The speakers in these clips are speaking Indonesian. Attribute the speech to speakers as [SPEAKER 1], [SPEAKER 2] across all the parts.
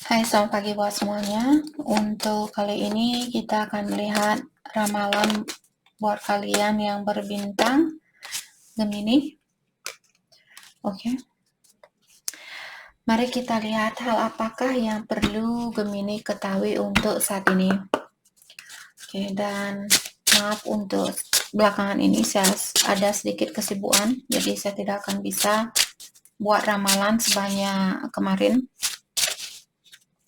[SPEAKER 1] Hai, selamat pagi buat semuanya. Untuk kali ini kita akan melihat ramalan buat kalian yang berbintang Gemini. Oke. Mari kita lihat hal apakah yang perlu Gemini ketahui untuk saat ini. Oke, dan maaf untuk belakangan ini saya ada sedikit kesibukan, jadi saya tidak akan bisa buat ramalan sebanyak kemarin.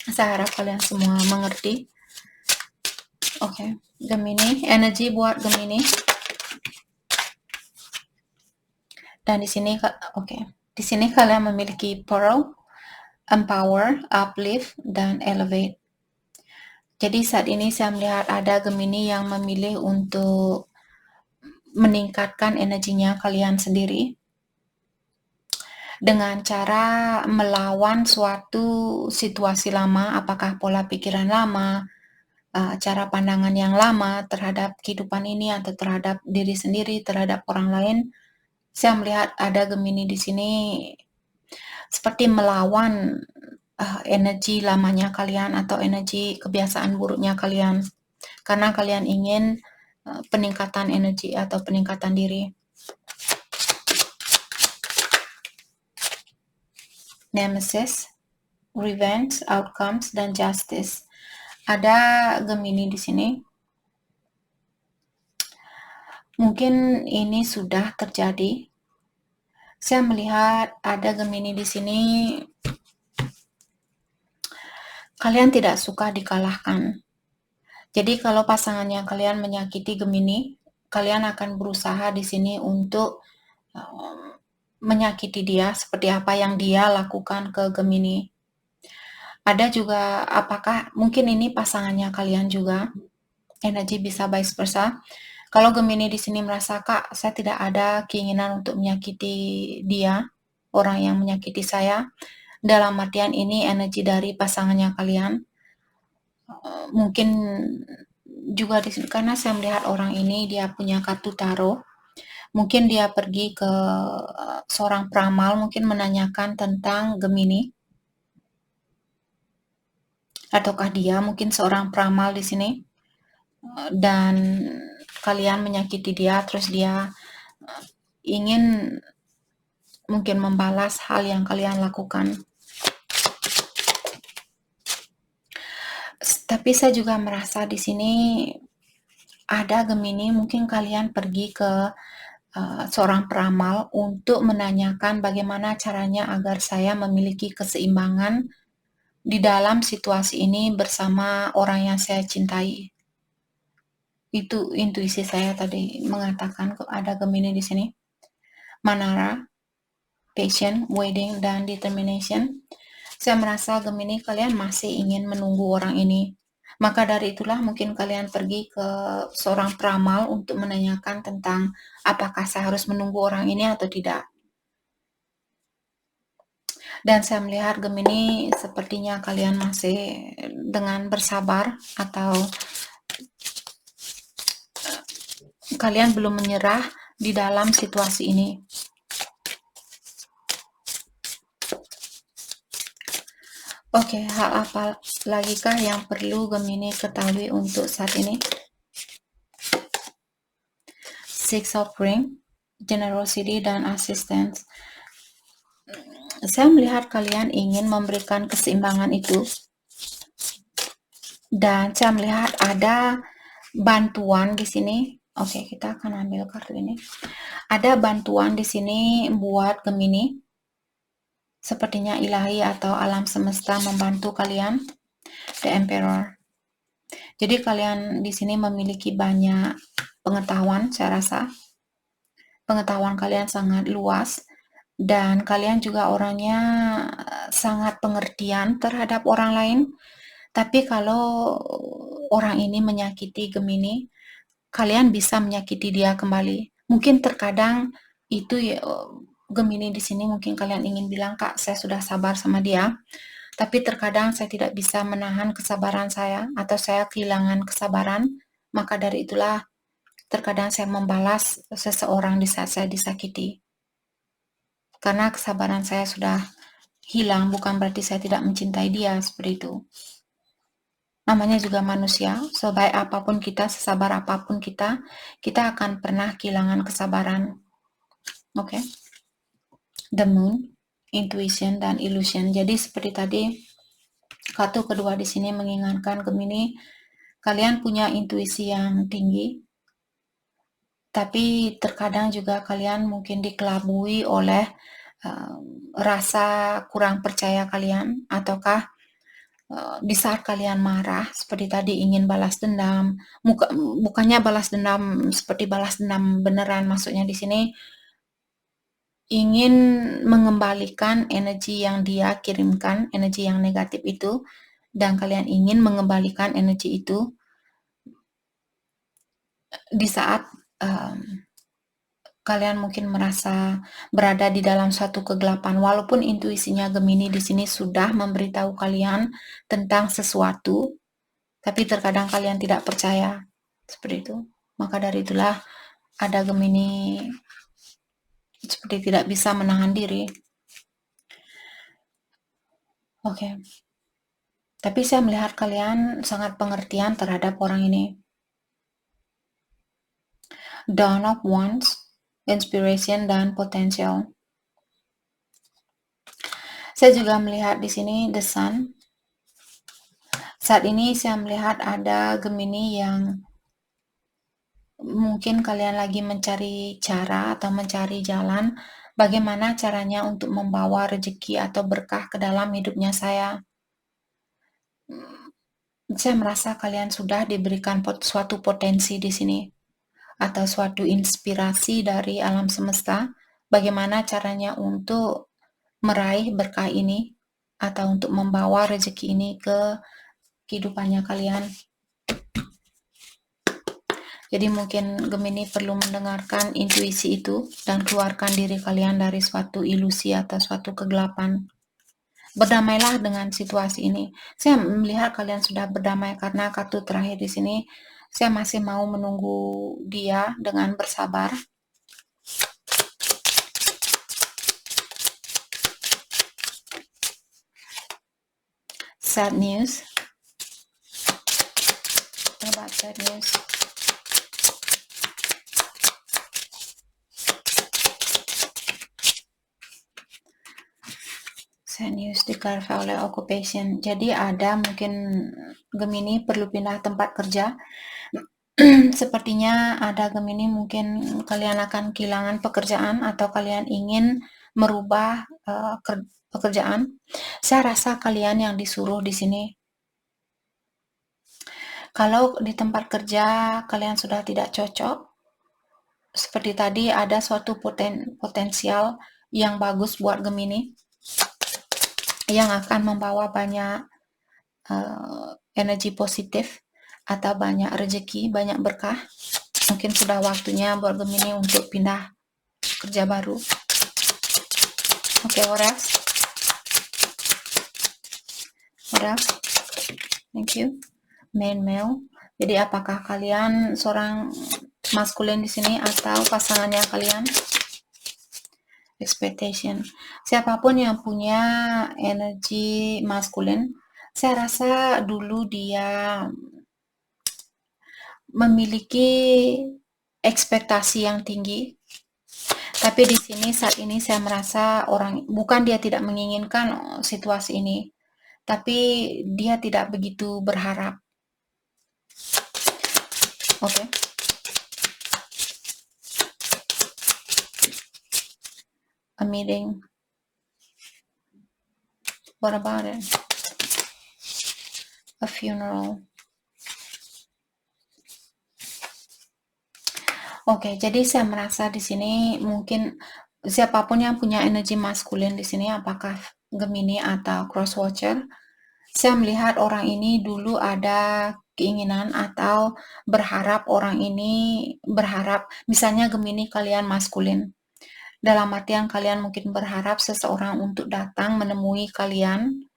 [SPEAKER 1] Saya harap kalian semua mengerti. Oke, Gemini, energi buat Gemini. Dan di sini di sini kalian memiliki Pearl, Empower, Uplift, dan Elevate. Jadi saat ini saya melihat ada Gemini yang memilih untuk meningkatkan energinya kalian sendiri dengan cara melawan suatu situasi lama, apakah pola pikiran lama, cara pandangan yang lama terhadap kehidupan ini atau terhadap diri sendiri, terhadap orang lain. Saya melihat ada Gemini di sini seperti melawan energi lamanya kalian atau energi kebiasaan buruknya kalian, karena kalian ingin peningkatan energi atau peningkatan diri. Nemesis, Revenge, Outcomes, dan Justice. Ada Gemini di sini. Mungkin ini sudah terjadi. Saya melihat ada Gemini di sini. Kalian tidak suka dikalahkan. Jadi kalau pasangannya kalian menyakiti Gemini, kalian akan berusaha di sini untuk menyakiti dia seperti apa yang dia lakukan ke Gemini. Ada juga apakah mungkin ini pasangannya kalian juga, energi bisa vice versa. Kalau Gemini di sini merasa, Kak, saya tidak ada keinginan untuk menyakiti dia, orang yang menyakiti saya. Dalam artian ini energi dari pasangannya kalian. Mungkin juga di sini karena saya melihat orang ini dia punya kartu tarot. Mungkin dia pergi ke seorang peramal, mungkin menanyakan tentang Gemini. Ataukah dia mungkin seorang peramal di sini dan kalian menyakiti dia, terus dia ingin mungkin membalas hal yang kalian lakukan. Tapi saya juga merasa di sini ada Gemini, mungkin kalian pergi ke seorang peramal untuk menanyakan bagaimana caranya agar saya memiliki keseimbangan di dalam situasi ini bersama orang yang saya cintai. Itu intuisi saya tadi mengatakan ada Gemini di sini. Manara, Passion, Wedding, dan Determination. Saya merasa Gemini kalian masih ingin menunggu orang ini. Maka dari itulah mungkin kalian pergi ke seorang peramal untuk menanyakan tentang apakah saya harus menunggu orang ini atau tidak. Dan saya melihat Gemini sepertinya kalian masih dengan bersabar atau kalian belum menyerah di dalam situasi ini. Oke, hal apa lagikah yang perlu Gemini ketahui untuk saat ini? Six of Rings, Generosity, dan Assistance. Saya melihat kalian ingin memberikan keseimbangan itu. Dan saya melihat ada bantuan di sini. Oke, kita akan ambil kartu ini. Ada bantuan di sini buat Gemini. Sepertinya ilahi atau alam semesta membantu kalian. The Emperor. Jadi kalian di sini memiliki banyak pengetahuan, saya rasa. Pengetahuan kalian sangat luas. Dan kalian juga orangnya sangat pengertian terhadap orang lain. Tapi kalau orang ini menyakiti Gemini, kalian bisa menyakiti dia kembali. Mungkin terkadang itu ya, Gemini di sini mungkin kalian ingin bilang, Kak, saya sudah sabar sama dia. Tapi terkadang saya tidak bisa menahan kesabaran saya atau saya kehilangan kesabaran. Maka dari itulah terkadang saya membalas seseorang di saat saya disakiti. Karena kesabaran saya sudah hilang, bukan berarti saya tidak mencintai dia, seperti itu. Namanya juga manusia, sebaik apapun kita, sesabar apapun kita akan pernah kehilangan kesabaran. Oke. The Moon, Intuition, dan Illusion. Jadi seperti tadi, kartu kedua di sini mengingatkan Gemini, kalian punya intuisi yang tinggi, tapi terkadang juga kalian mungkin dikelabui oleh rasa kurang percaya kalian, ataukah di saat kalian marah, seperti tadi ingin balas dendam, bukannya balas dendam seperti balas dendam beneran, maksudnya di sini ingin mengembalikan energi yang dia kirimkan, energi yang negatif itu, dan kalian ingin mengembalikan energi itu di saat kalian mungkin merasa berada di dalam suatu kegelapan, walaupun intuisinya Gemini di sini sudah memberitahu kalian tentang sesuatu, tapi terkadang kalian tidak percaya, seperti itu. Maka dari itulah ada Gemini seperti tidak bisa menahan diri. Oke. Tapi saya melihat kalian sangat pengertian terhadap orang ini. Dawn of Wands, Inspiration, dan Potential. Saya juga melihat di sini The Sun. Saat ini saya melihat ada Gemini yang mungkin kalian lagi mencari cara atau mencari jalan bagaimana caranya untuk membawa rezeki atau berkah ke dalam hidupnya saya. Saya merasa kalian sudah diberikan suatu potensi di sini atau suatu inspirasi dari alam semesta bagaimana caranya untuk meraih berkah ini atau untuk membawa rezeki ini ke kehidupannya kalian. Jadi mungkin Gemini perlu mendengarkan intuisi itu dan keluarkan diri kalian dari suatu ilusi atau suatu kegelapan. Berdamailah dengan situasi ini. Saya melihat kalian sudah berdamai karena kartu terakhir di sini. Saya masih mau menunggu dia dengan bersabar. Sad news. What about sad news? Sad news diklarifikasi oleh occupation. Jadi ada mungkin Gemini perlu pindah tempat kerja. Sepertinya ada Gemini mungkin kalian akan kehilangan pekerjaan atau kalian ingin merubah pekerjaan. Saya rasa kalian yang disuruh di sini. Kalau di tempat kerja kalian sudah tidak cocok, seperti tadi ada suatu potensial yang bagus buat Gemini yang akan membawa banyak energi positif atau banyak rezeki, banyak berkah. Mungkin sudah waktunya buat Gemini untuk pindah kerja baru. Oke, what else? What else? Thank you. Male. Jadi apakah kalian seorang maskulin di sini atau pasangannya kalian? Expectation. Siapapun yang punya energi maskulin, saya rasa dulu dia memiliki ekspektasi yang tinggi. Tapi di sini saat ini saya merasa bukan dia tidak menginginkan situasi ini, tapi dia tidak begitu berharap. Oke. A meeting. What about it? A funeral. Oke, jadi saya merasa di sini mungkin siapapun yang punya energi maskulin di sini, apakah Gemini atau Cross Watcher, saya melihat orang ini dulu ada keinginan atau berharap misalnya Gemini kalian maskulin. Dalam artian kalian mungkin berharap seseorang untuk datang menemui kalian,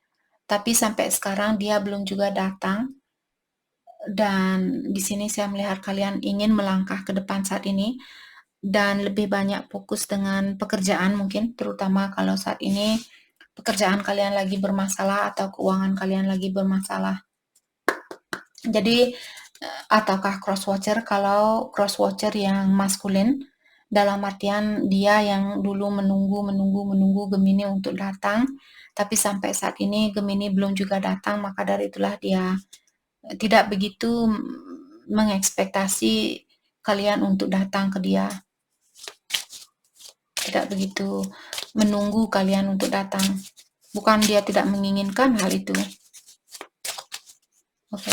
[SPEAKER 1] tapi sampai sekarang dia belum juga datang. Dan di sini saya melihat kalian ingin melangkah ke depan saat ini dan lebih banyak fokus dengan pekerjaan mungkin, terutama kalau saat ini pekerjaan kalian lagi bermasalah atau keuangan kalian lagi bermasalah. Jadi ataukah cross watcher, kalau cross watcher yang maskulin dalam artian dia yang dulu menunggu Gemini untuk datang, tapi sampai saat ini Gemini belum juga datang, maka dari itulah dia tidak begitu mengekspektasi kalian untuk datang ke dia. Tidak begitu menunggu kalian untuk datang. Bukan dia tidak menginginkan hal itu. Oke.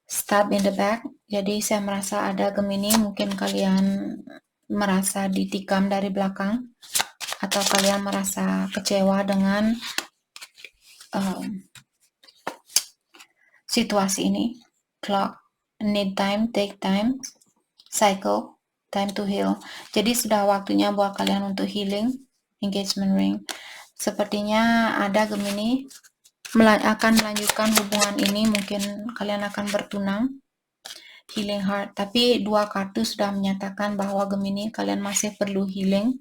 [SPEAKER 1] Stab in the back. Jadi saya merasa ada Gemini, mungkin kalian merasa ditikam dari belakang, atau kalian merasa kecewa dengan situasi ini. Clock, need time, take time, cycle, time to heal. Jadi sudah waktunya buat kalian untuk healing. Engagement ring. Sepertinya ada Gemini akan melanjutkan hubungan ini, mungkin kalian akan bertunang. Healing heart, tapi dua kartu sudah menyatakan bahwa Gemini kalian masih perlu healing,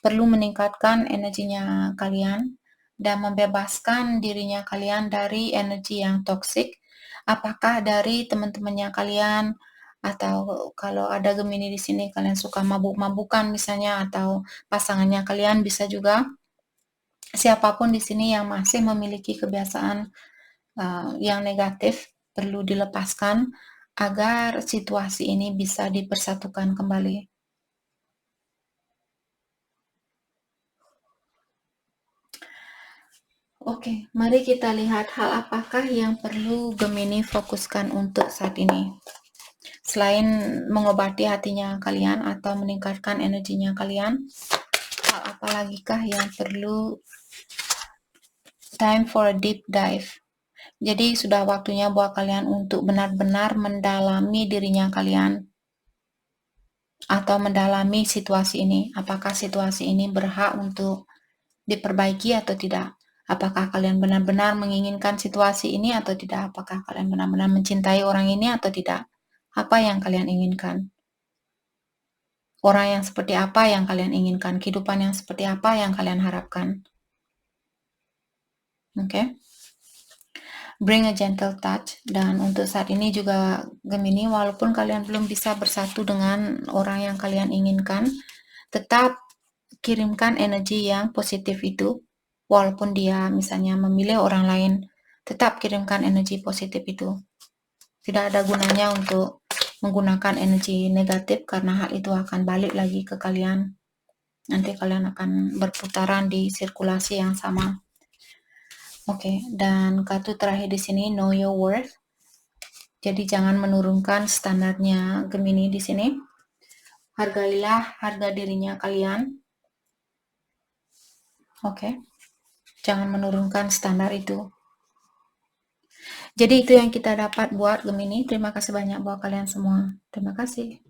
[SPEAKER 1] perlu meningkatkan energinya kalian dan membebaskan dirinya kalian dari energi yang toksik, apakah dari teman-temannya kalian, atau kalau ada Gemini di sini kalian suka mabuk-mabukan misalnya, atau pasangannya kalian, bisa juga siapapun di sini yang masih memiliki kebiasaan yang negatif perlu dilepaskan agar situasi ini bisa dipersatukan kembali. Oke, mari kita lihat hal apakah yang perlu Gemini fokuskan untuk saat ini. Selain mengobati hatinya kalian atau meningkatkan energinya kalian, hal apa lagi kah yang perlu? Time for a deep dive. Jadi sudah waktunya buat kalian untuk benar-benar mendalami dirinya kalian, atau mendalami situasi ini. Apakah situasi ini berhak untuk diperbaiki atau tidak? Apakah kalian benar-benar menginginkan situasi ini atau tidak? Apakah kalian benar-benar mencintai orang ini atau tidak? Apa yang kalian inginkan? Orang yang seperti apa yang kalian inginkan? Kehidupan yang seperti apa yang kalian harapkan? Oke. Bring a gentle touch. Dan untuk saat ini juga Gemini, walaupun kalian belum bisa bersatu dengan orang yang kalian inginkan, tetap kirimkan energi yang positif itu. Walaupun dia misalnya memilih orang lain, tetap kirimkan energi positif itu. Tidak ada gunanya untuk menggunakan energi negatif, karena hal itu akan balik lagi ke kalian. Nanti kalian akan berputaran di sirkulasi yang sama. Oke, dan kartu terakhir di sini, know your worth. Jadi jangan menurunkan standarnya Gemini di sini. Hargailah harga dirinya kalian. Oke. Jangan menurunkan standar itu. Jadi itu yang kita dapat buat Gemini. Terima kasih banyak buat kalian semua. Terima kasih.